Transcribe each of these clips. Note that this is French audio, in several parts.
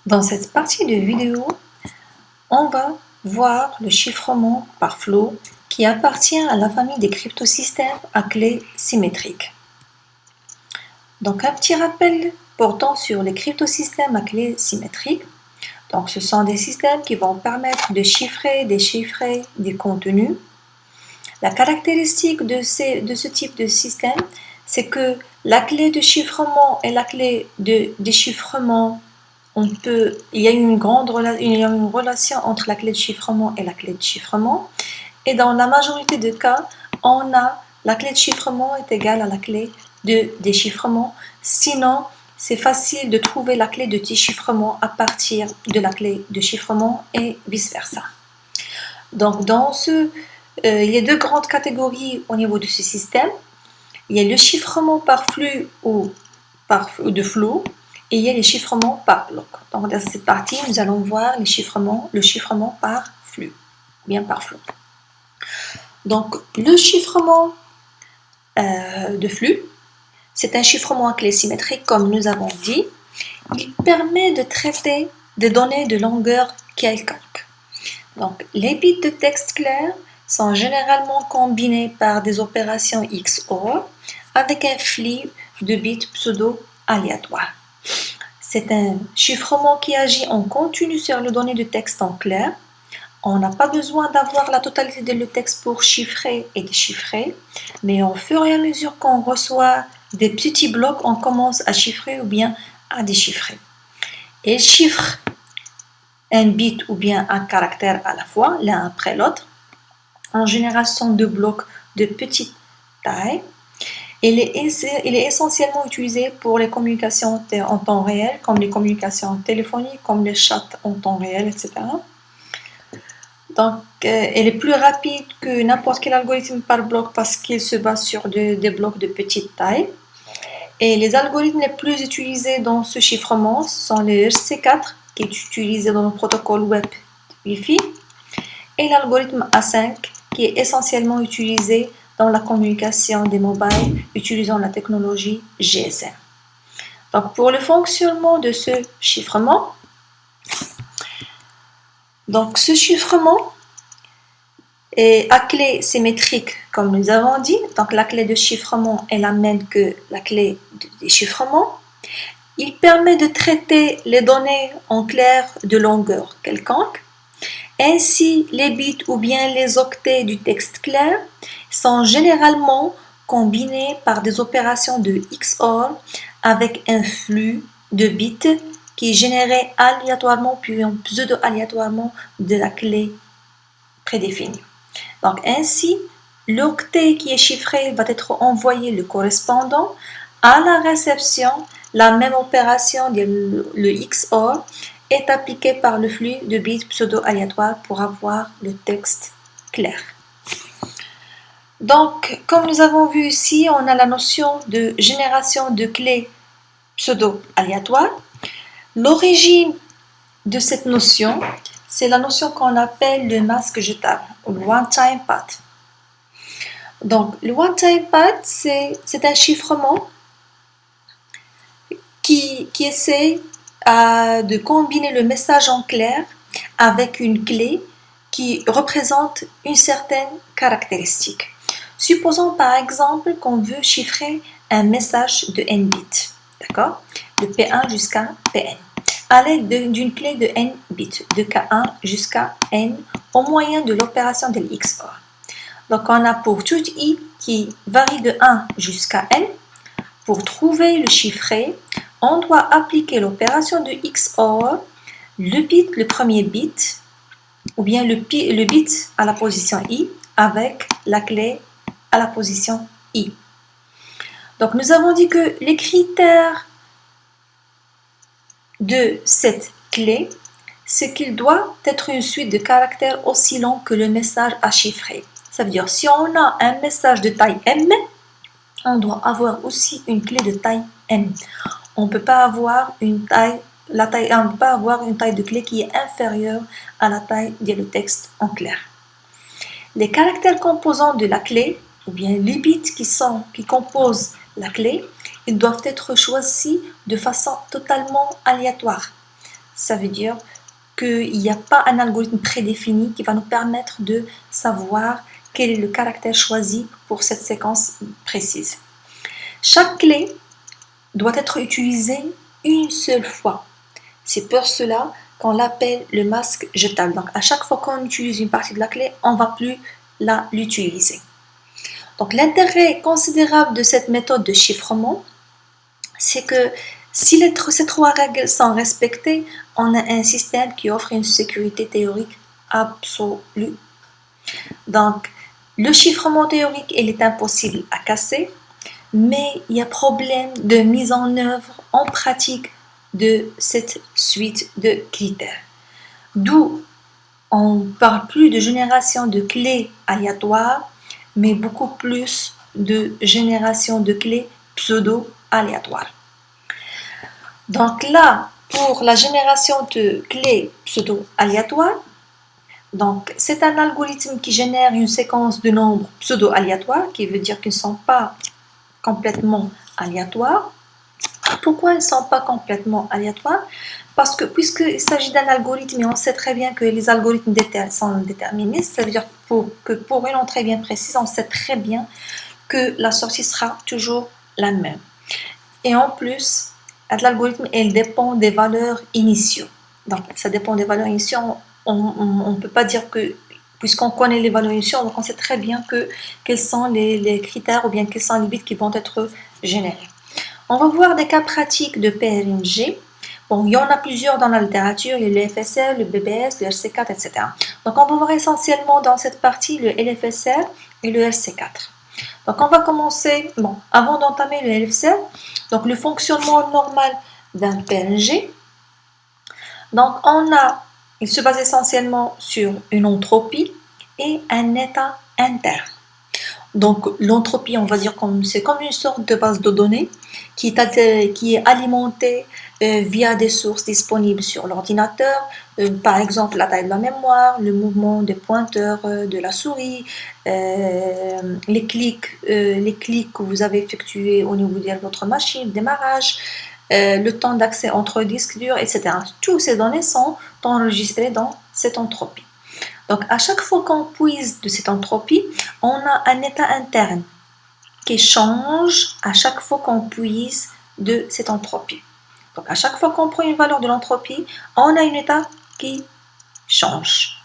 Dans cette partie de vidéo, on va voir le chiffrement par flot qui appartient à la famille des cryptosystèmes à clé symétrique. Donc un petit rappel portant sur les cryptosystèmes à clé symétrique. Donc ce sont des systèmes qui vont permettre de chiffrer, déchiffrer des contenus. La caractéristique de ce type de système, c'est que la clé de chiffrement et la clé de déchiffrement, il y a une relation entre la clé de chiffrement et la clé de chiffrement. Et dans la majorité des cas, la clé de chiffrement est égale à la clé de déchiffrement. Sinon, c'est facile de trouver la clé de déchiffrement à partir de la clé de chiffrement et vice-versa. Donc, il y a deux grandes catégories au niveau de ce système. Il y a le chiffrement par flux ou de flot et il y a les chiffrements par bloc. Donc, dans cette partie, nous allons voir le chiffrement par flux, bien par flot. Donc, le chiffrement de flux, c'est un chiffrement à clé symétrique, comme nous avons dit. Il permet de traiter des données de longueur quelconque. Donc, les bits de texte clair sont généralement combinés par des opérations XOR avec un flux de bits pseudo-aléatoires. C'est un chiffrement qui agit en continu sur les données de texte en clair. On n'a pas besoin d'avoir la totalité de le texte pour chiffrer et déchiffrer, mais au fur et à mesure qu'on reçoit des petits blocs, on commence à chiffrer ou bien à déchiffrer. Et chiffre un bit ou bien un caractère à la fois, l'un après l'autre. En général, ce sont deux blocs de petite taille. Il est essentiellement utilisé pour les communications en temps réel, comme les communications téléphoniques, comme les chats en temps réel, etc. Donc, elle est plus rapide que n'importe quel algorithme par bloc parce qu'il se base sur des blocs de petite taille. Et les algorithmes les plus utilisés dans ce chiffrement sont le RC4, qui est utilisé dans le protocole web Wi-Fi, et l'algorithme A5, qui est essentiellement utilisé dans la communication des mobiles utilisant la technologie GSM. Donc, pour le fonctionnement de ce chiffrement, ce chiffrement est à clé symétrique, comme nous avons dit. Donc, la clé de chiffrement est la même que la clé de déchiffrement. Il permet de traiter les données en clair de longueur quelconque. Ainsi, les bits ou bien les octets du texte clair sont généralement combinés par des opérations de XOR avec un flux de bits qui est généré aléatoirement puis pseudo-aléatoirement de la clé prédéfinie. Donc ainsi, l'octet qui est chiffré va être envoyé le correspondant à la réception. La même opération de le XOR est appliquée par le flux de bits pseudo-aléatoires pour avoir le texte clair. Donc, comme nous avons vu ici, on a la notion de génération de clés pseudo-aléatoires. L'origine de cette notion, c'est la notion qu'on appelle le masque jetable, ou le one-time path. Donc, le one-time path, c'est un chiffrement qui essaie de combiner le message en clair avec une clé qui représente une certaine caractéristique. Supposons par exemple qu'on veut chiffrer un message de n bits, d'accord, de P1 jusqu'à Pn, à l'aide d'une clé de n bits, de K1 jusqu'à n, au moyen de l'opération de l'XOR. Donc on a pour tout i qui varie de 1 jusqu'à n. Pour trouver le chiffré, on doit appliquer l'opération de XOR, le premier bit, ou bien le bit à la position i, avec la clé à la position i. Donc nous avons dit que les critères de cette clé, c'est qu'il doit être une suite de caractères aussi longs que le message à chiffrer. Ça veut dire, si on a un message de taille m, on doit avoir aussi une clé de taille m. On ne peut pas avoir une taille de clé qui est inférieure à la taille du texte en clair. Les caractères composants de la clé, ou bien les bits qui composent la clé, ils doivent être choisis de façon totalement aléatoire. Ça veut dire qu'il n'y a pas un algorithme prédéfini qui va nous permettre de savoir quel est le caractère choisi pour cette séquence précise. Chaque clé doit être utilisée une seule fois. C'est pour cela qu'on l'appelle le masque jetable. Donc, à chaque fois qu'on utilise une partie de la clé, on ne va plus l'utiliser. Donc, l'intérêt considérable de cette méthode de chiffrement, c'est que si ces trois règles sont respectées, on a un système qui offre une sécurité théorique absolue. Donc, le chiffrement théorique, il est impossible à casser, mais il y a problème de mise en œuvre en pratique de cette suite de critères. D'où on ne parle plus de génération de clés aléatoires, mais beaucoup plus de génération de clés pseudo-aléatoires. Donc là, pour la génération de clés pseudo-aléatoires, donc c'est un algorithme qui génère une séquence de nombres pseudo-aléatoires, qui veut dire qu'ils ne sont pas complètement aléatoires. Pourquoi ils ne sont pas complètement aléatoires? Parce que puisqu'il s'agit d'un algorithme et on sait très bien que les algorithmes sont déterministes, ça veut dire que pour une entrée bien précise, on sait très bien que la sortie sera toujours la même. Et en plus, l'algorithme, il dépend des valeurs initiaux. Donc, ça dépend des valeurs initiaux. On ne peut pas dire que, puisqu'on connaît les valeurs initiaux, donc on sait très bien quels sont les critères ou bien quels sont les bits qui vont être générés. On va voir des cas pratiques de PRNG. Bon, il y en a plusieurs dans la littérature, il y a le LFSR, le BBS, le RC4, etc. Donc, on va voir essentiellement dans cette partie le LFSR et le RC4. Donc, on va commencer, avant d'entamer le LFSR, donc le fonctionnement normal d'un PRNG. Donc, il se base essentiellement sur une entropie et un état interne. Donc, l'entropie, on va dire c'est comme une sorte de base de données qui est alimentée via des sources disponibles sur l'ordinateur, par exemple la taille de la mémoire, le mouvement des pointeurs de la souris, les clics que vous avez effectués au niveau de votre machine, démarrage, le temps d'accès entre disques durs, etc. Toutes ces données sont enregistrées dans cette entropie. Donc, à chaque fois qu'on puise de cette entropie, on a un état interne qui change à chaque fois qu'on puise de cette entropie. Donc, à chaque fois qu'on prend une valeur de l'entropie, on a un état qui change.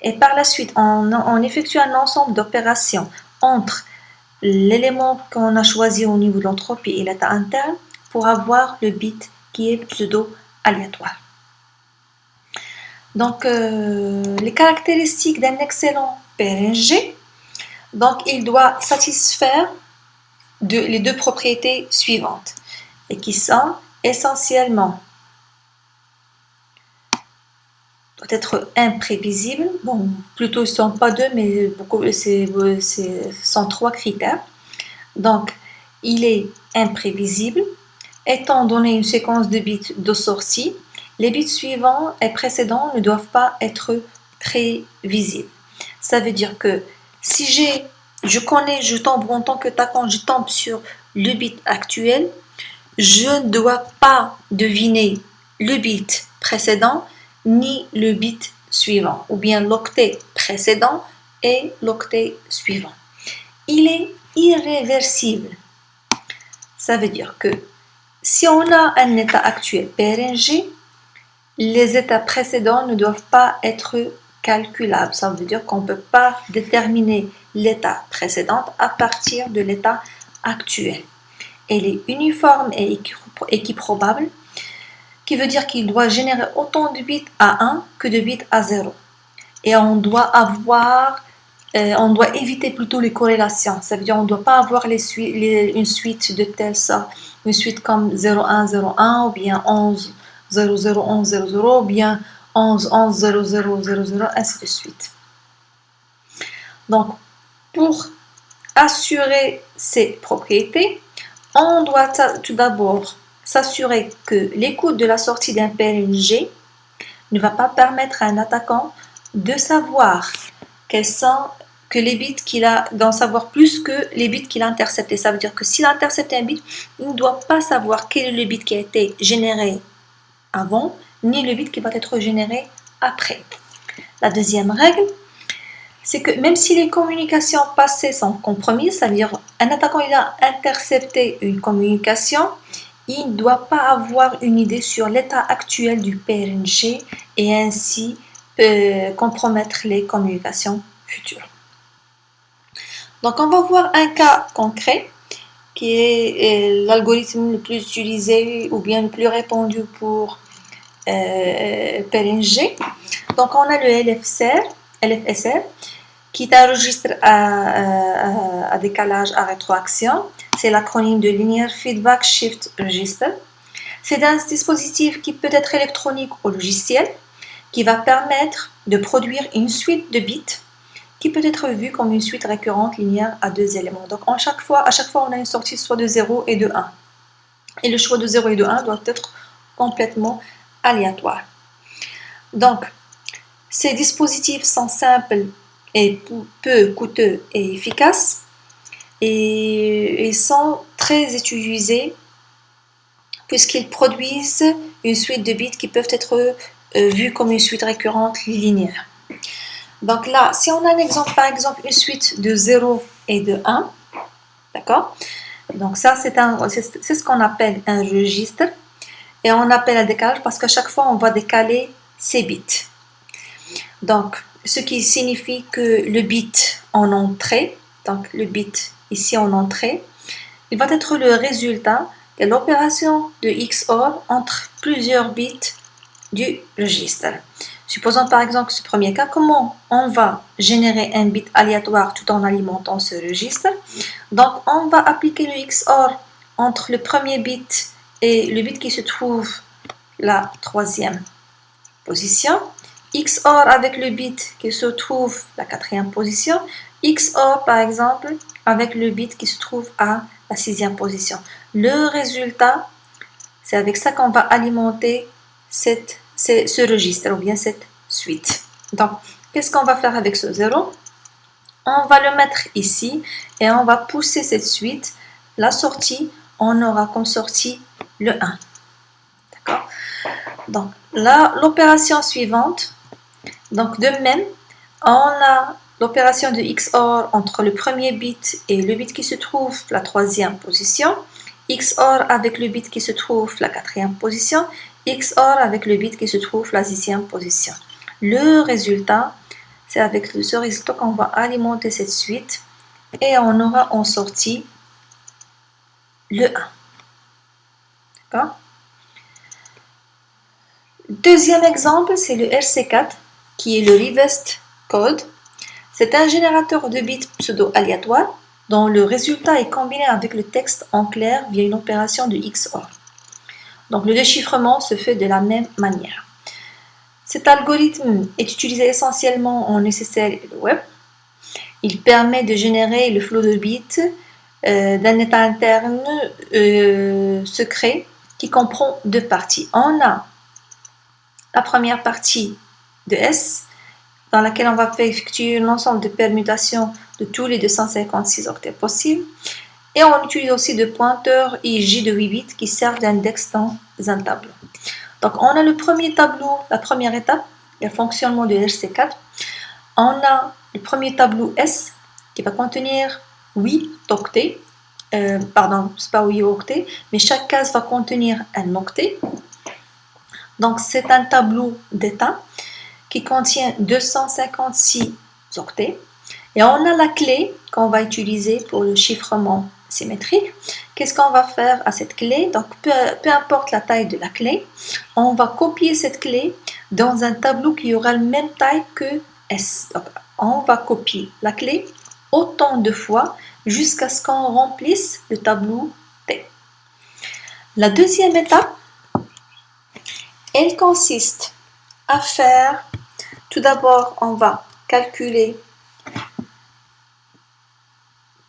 Et par la suite, on effectue un ensemble d'opérations entre l'élément qu'on a choisi au niveau de l'entropie et l'état interne pour avoir le bit qui est pseudo-aléatoire. Donc, les caractéristiques d'un excellent PRNG, donc il doit satisfaire les deux propriétés suivantes, et qui sont essentiellement doit être imprévisible. Bon, plutôt ce ne sont pas deux, mais ce sont trois critères. Donc, il est imprévisible, étant donné une séquence de bits de sortie. Les bits suivants et précédents ne doivent pas être prévisibles. Ça veut dire que si je tombe en tant que attaquant, je tombe sur le bit actuel, je ne dois pas deviner le bit précédent ni le bit suivant, ou bien l'octet précédent et l'octet suivant. Il est irréversible. Ça veut dire que si on a un état actuel PRNG, les états précédents ne doivent pas être calculables. Ça veut dire qu'on ne peut pas déterminer l'état précédent à partir de l'état actuel. Elle est uniforme et équiprobable, qui veut dire qu'il doit générer autant de bits à 1 que de bits à 0. Et on doit éviter plutôt les corrélations. Ça veut dire qu'on ne doit pas avoir une suite de telle sorte, une suite comme 0101 ou bien 11 00 11 00 ou bien 11 11 00 00, ainsi de suite. Donc, pour assurer ces propriétés, on doit tout d'abord s'assurer que l'écoute de la sortie d'un PRNG ne va pas permettre à un attaquant de savoir que les bits qu'il a, d'en savoir plus que les bits qu'il a interceptés. Ça veut dire que s'il a intercepté un bit, il ne doit pas savoir quel est le bit qui a été généré avant, ni le bit qui va être généré après. La deuxième règle, c'est que même si les communications passées sont compromises, c'est-à-dire un attaquant il a intercepté une communication, il ne doit pas avoir une idée sur l'état actuel du PNG et ainsi compromettre les communications futures. Donc on va voir un cas concret qui est l'algorithme le plus utilisé ou bien le plus répandu pour PNG. Donc on a le LFSR qui est un registre à décalage à rétroaction. C'est l'acronyme de Linear Feedback Shift Register. C'est un dispositif qui peut être électronique ou logiciel qui va permettre de produire une suite de bits qui peut être vue comme une suite récurrente linéaire à deux éléments. Donc à chaque fois, on a une sortie soit de 0 et de 1. Et le choix de 0 et de 1 doit être complètement aléatoire. Donc, ces dispositifs sont simples et peu coûteux et efficaces et sont très utilisés puisqu'ils produisent une suite de bits qui peuvent être vus comme une suite récurrente linéaire. Donc là, si on a un exemple, par exemple, une suite de 0 et de 1, d'accord? Donc ça, c'est ce qu'on appelle un registre. Et on appelle un décalage parce qu'à chaque fois, on va décaler ces bits. Donc, ce qui signifie que le bit en entrée, donc le bit ici en entrée, il va être le résultat de l'opération de XOR entre plusieurs bits du registre. Supposons par exemple ce premier cas, comment on va générer un bit aléatoire tout en alimentant ce registre. Donc on va appliquer le XOR entre le premier bit et le bit qui se trouve la troisième position. XOR avec le bit qui se trouve la quatrième position. XOR par exemple avec le bit qui se trouve à la sixième position. Le résultat, c'est avec ça qu'on va alimenter ce registre ou bien cette suite. Donc, qu'est-ce qu'on va faire avec ce 0? On va le mettre ici et on va pousser cette suite. La sortie, on aura comme sortie le 1. D'accord? Donc, là, l'opération suivante. Donc, de même, on a l'opération de XOR entre le premier bit et le bit qui se trouve la troisième position. XOR avec le bit qui se trouve la quatrième position. XOR avec le bit qui se trouve la sixième position. Le résultat, c'est avec ce résultat qu'on va alimenter cette suite et on aura en sortie le 1. D'accord? Deuxième exemple, c'est le RC4 qui est le Reversed Code. C'est un générateur de bits pseudo-aléatoire dont le résultat est combiné avec le texte en clair via une opération de XOR. Donc le déchiffrement se fait de la même manière. Cet algorithme est utilisé essentiellement en SSL et le web. Il permet de générer le flot de bits d'un état interne secret qui comprend deux parties. On a la première partie de S dans laquelle on va faire effectuer l'ensemble de permutations de tous les 256 octets possibles. Et on utilise aussi des pointeurs IJ de 8 bits qui servent d'index dans un tableau. Donc on a le premier tableau, la première étape, le fonctionnement de RC4. On a le premier tableau S qui va contenir 8 octets. Pardon, c'est pas 8 octets, mais chaque case va contenir un octet. Donc c'est un tableau d'état qui contient 256 octets. Et on a la clé qu'on va utiliser pour le chiffrement symétrique. Qu'est-ce qu'on va faire à cette clé? Donc, peu importe la taille de la clé, on va copier cette clé dans un tableau qui aura la même taille que S. Donc, on va copier la clé autant de fois jusqu'à ce qu'on remplisse le tableau T. La deuxième étape, elle consiste à faire, tout d'abord, on va calculer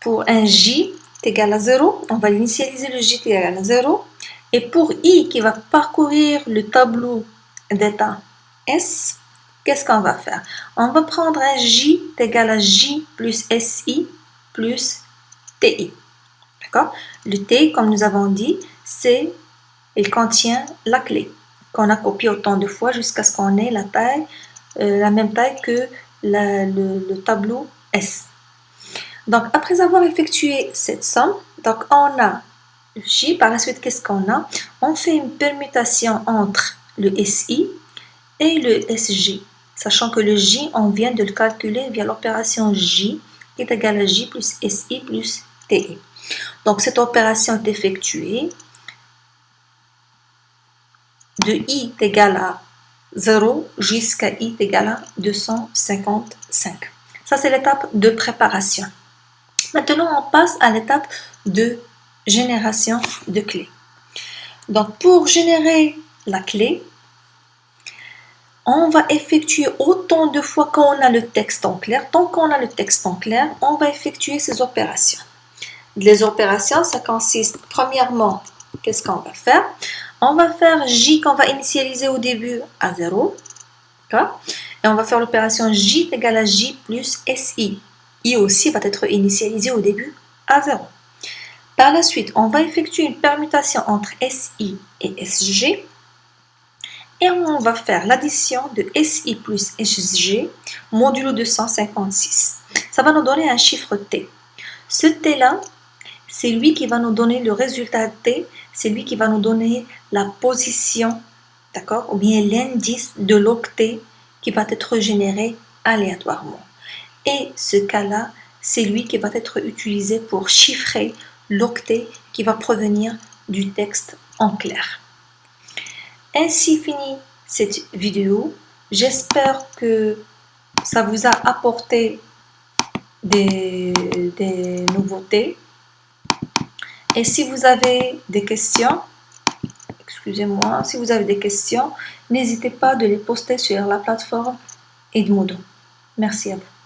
pour un J égal à 0, on va initialiser le J égal à 0. Et pour I qui va parcourir le tableau d'état S, qu'est-ce qu'on va faire? On va prendre un J égal à J plus SI plus TI. D'accord? Le T, comme nous avons dit, il contient la clé. qu'on a copié autant de fois jusqu'à ce qu'on ait la taille, la même taille que le tableau S. Donc, après avoir effectué cette somme, donc on a J. Par la suite, qu'est-ce qu'on a? On fait une permutation entre le SI et le SJ, sachant que le J, on vient de le calculer via l'opération J, qui est égale à J plus SI plus TI. Donc, cette opération est effectuée de I est égal à 0 jusqu'à I est égal à 255. Ça, c'est l'étape de préparation. Maintenant, on passe à l'étape de génération de clés. Donc, pour générer la clé, on va effectuer autant de fois qu'on a le texte en clair. Tant qu'on a le texte en clair, on va effectuer ces opérations. Les opérations, ça consiste, premièrement, qu'est-ce qu'on va faire? On va faire J qu'on va initialiser au début à 0. Et on va faire l'opération J égale à J plus SI. I aussi va être initialisé au début à 0. Par la suite, on va effectuer une permutation entre SI et SG. Et on va faire l'addition de SI plus SG modulo 256. Ça va nous donner un chiffre T. Ce T-là, c'est lui qui va nous donner le résultat T, c'est lui qui va nous donner la position, d'accord, ou bien l'indice de l'octet qui va être généré aléatoirement. Et ce cas-là, c'est lui qui va être utilisé pour chiffrer l'octet qui va provenir du texte en clair. Ainsi finit cette vidéo. J'espère que ça vous a apporté des nouveautés. Et si vous avez des questions, excusez-moi, si vous avez des questions, n'hésitez pas de les poster sur la plateforme Edmodo. Merci à vous.